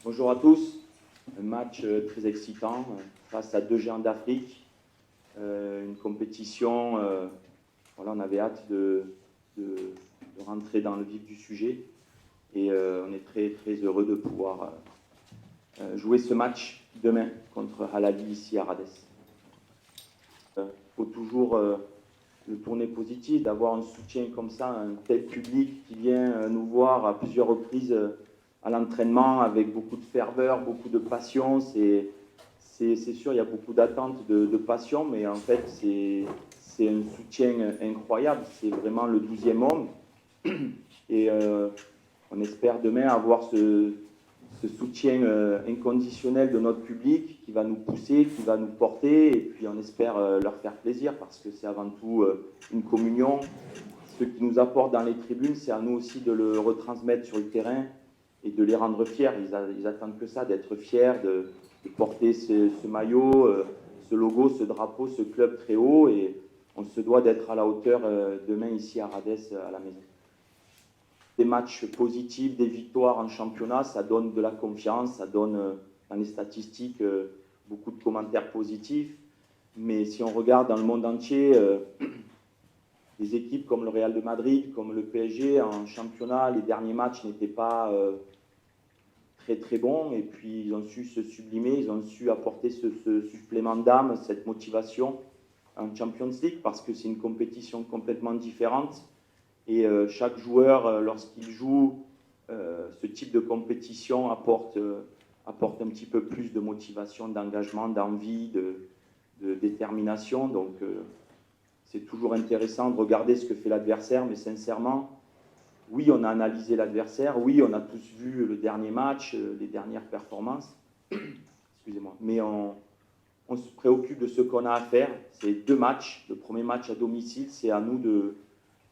Bonjour à tous. Un match très excitant face à deux géants d'Afrique. Une compétition, voilà, on avait hâte de rentrer dans le vif du sujet. Et on est très, très heureux de pouvoir jouer ce match demain contre Al-Ahly ici à Rades. Il faut toujours le tourner positif, d'avoir un soutien comme ça, un tel public qui vient nous voir à plusieurs reprises à l'entraînement avec beaucoup de ferveur, beaucoup de passion. C'est sûr, il y a beaucoup d'attentes, de passion, mais en fait, c'est un soutien incroyable. C'est vraiment le 12e homme. Et on espère demain avoir ce soutien inconditionnel de notre public qui va nous pousser, qui va nous porter, et puis on espère leur faire plaisir parce que c'est avant tout une communion. Ce qui nous apporte dans les tribunes, c'est à nous aussi de le retransmettre sur le terrain et de les rendre fiers. Ils attendent que ça, d'être fiers, de porter ce maillot, ce logo, ce drapeau, ce club très haut, et on se doit d'être à la hauteur demain ici à Rades, à la maison. Des matchs positifs, des victoires en championnat, ça donne de la confiance, ça donne dans les statistiques beaucoup de commentaires positifs. Mais si on regarde dans le monde entier, des équipes comme le Real de Madrid, comme le PSG, en championnat, les derniers matchs n'étaient pas très très bons. Et puis ils ont su se sublimer, ils ont su apporter ce supplément d'âme, cette motivation en Champions League, parce que c'est une compétition complètement différente. Et chaque joueur, lorsqu'il joue, ce type de compétition apporte un petit peu plus de motivation, d'engagement, d'envie, de détermination. Donc c'est toujours intéressant de regarder ce que fait l'adversaire, mais sincèrement, oui, on a analysé l'adversaire, oui, on a tous vu le dernier match, les dernières performances, excusez-moi, mais on se préoccupe de ce qu'on a à faire. C'est 2 matchs. Le premier match à domicile, c'est à nous de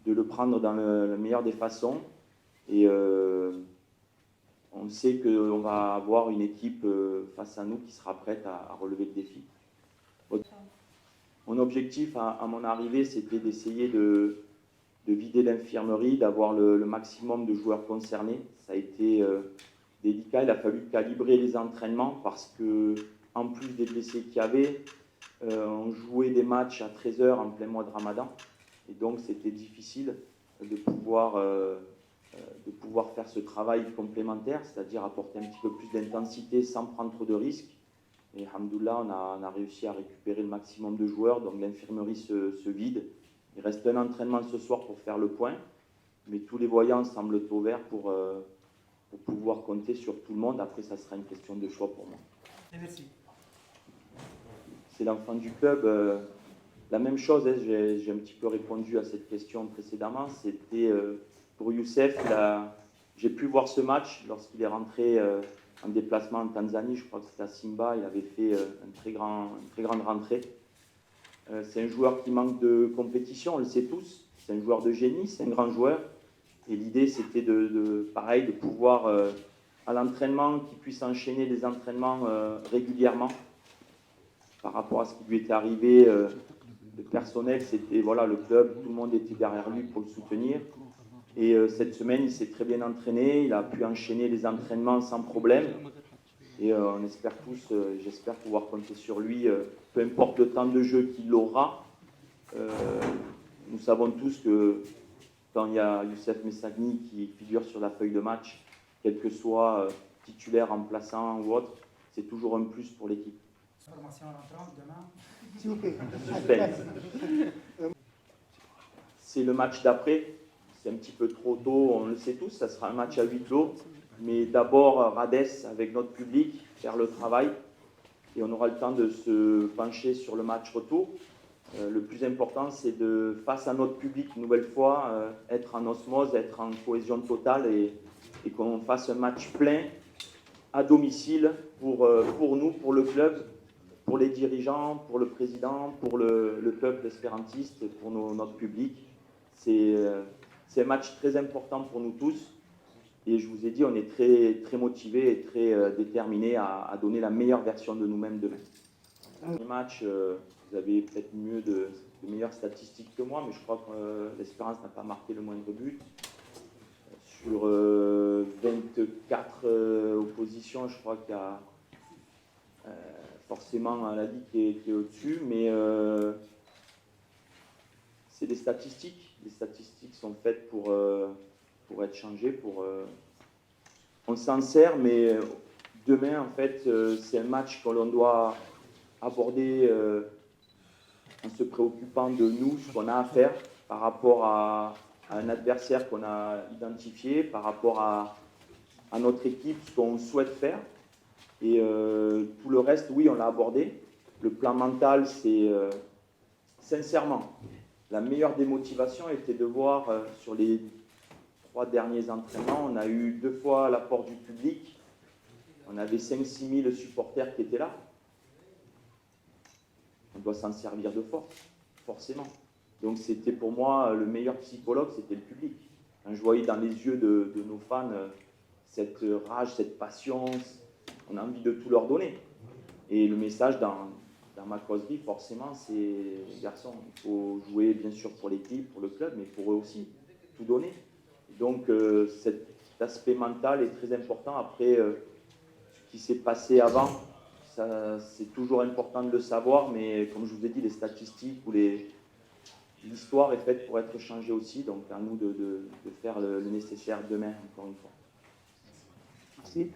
le prendre dans la meilleure des façons. Et on sait qu'on va avoir une équipe face à nous qui sera prête à relever le défi. Mon objectif à mon arrivée, c'était d'essayer de vider l'infirmerie, d'avoir le maximum de joueurs concernés. Ça a été délicat, il a fallu calibrer les entraînements parce que, en plus des blessés qu'il y avait, on jouait des matchs à 13h en plein mois de Ramadan. Et donc c'était difficile de pouvoir faire ce travail complémentaire, c'est-à-dire apporter un petit peu plus d'intensité sans prendre trop de risques. Et alhamdoulilah, on a réussi à récupérer le maximum de joueurs, donc l'infirmerie se vide. Il reste un entraînement ce soir pour faire le point, mais tous les voyants semblent au vert pour pouvoir compter sur tout le monde. Après, ça sera une question de choix pour moi. Merci. C'est l'enfant du club. La même chose, hein, j'ai un petit peu répondu à cette question précédemment. C'était pour Youssef, j'ai pu voir ce match lorsqu'il est rentré en déplacement en Tanzanie. Je crois que c'était à Simba. Il avait fait une très grande rentrée. C'est un joueur qui manque de compétition, on le sait tous. C'est un joueur de génie, c'est un grand joueur. Et l'idée, c'était pareil, de pouvoir, à l'entraînement, qu'il puisse enchaîner les entraînements régulièrement par rapport à ce qui lui était arrivé. Le personnel, c'était voilà, le club, tout le monde était derrière lui pour le soutenir. Et cette semaine, il s'est très bien entraîné, il a pu enchaîner les entraînements sans problème. Et on espère tous, j'espère pouvoir compter sur lui, peu importe le temps de jeu qu'il aura. Nous savons tous que quand il y a Youssef Messagni qui figure sur la feuille de match, quel que soit titulaire, remplaçant ou autre, c'est toujours un plus pour l'équipe. Formation rentrante demain. Suspense. C'est le match d'après. C'est un petit peu trop tôt, on le sait tous, ça sera un match à huis clos. Mais d'abord, Rades, avec notre public, faire le travail. Et on aura le temps de se pencher sur le match retour. Le plus important, c'est de, face à notre public, une nouvelle fois, être en osmose, être en cohésion totale et qu'on fasse un match plein à domicile pour nous, pour le club, pour les dirigeants, pour le président, pour le peuple espérantiste, pour notre public. C'est un match très important pour nous tous. Et je vous ai dit, on est très, très motivés et très déterminés à donner la meilleure version de nous-mêmes demain. Dans le match, vous avez peut-être de meilleures statistiques que moi, mais je crois que l'Espérance n'a pas marqué le moindre but. Sur 24 oppositions, je crois qu'il y a forcément la Ligue qui est au-dessus, mais c'est des statistiques. Les statistiques sont faites pour être changées. On s'en sert, mais demain, en fait, c'est un match que l'on doit aborder en se préoccupant de nous, ce qu'on a à faire par rapport à un adversaire qu'on a identifié, par rapport à notre équipe, ce qu'on souhaite faire. Et tout le reste, oui, on l'a abordé. Le plan mental, c'est sincèrement, la meilleure des motivations était de voir sur les 3 derniers entraînements, on a eu 2 fois l'apport du public. On avait 5-6 000 supporters qui étaient là. On doit s'en servir de force, forcément. Donc c'était pour moi le meilleur psychologue, c'était le public. Quand je voyais dans les yeux de nos fans cette rage, cette passion, on a envie de tout leur donner. Et le message dans ma causerie, forcément, c'est les garçons, il faut jouer bien sûr pour l'équipe, pour le club, mais pour eux aussi, tout donner. Donc cet aspect mental est très important. Après, ce qui s'est passé avant, c'est toujours important de le savoir, mais comme je vous ai dit, les statistiques ou l'histoire est faite pour être changée aussi, donc à nous de faire le nécessaire demain, encore une fois. Merci.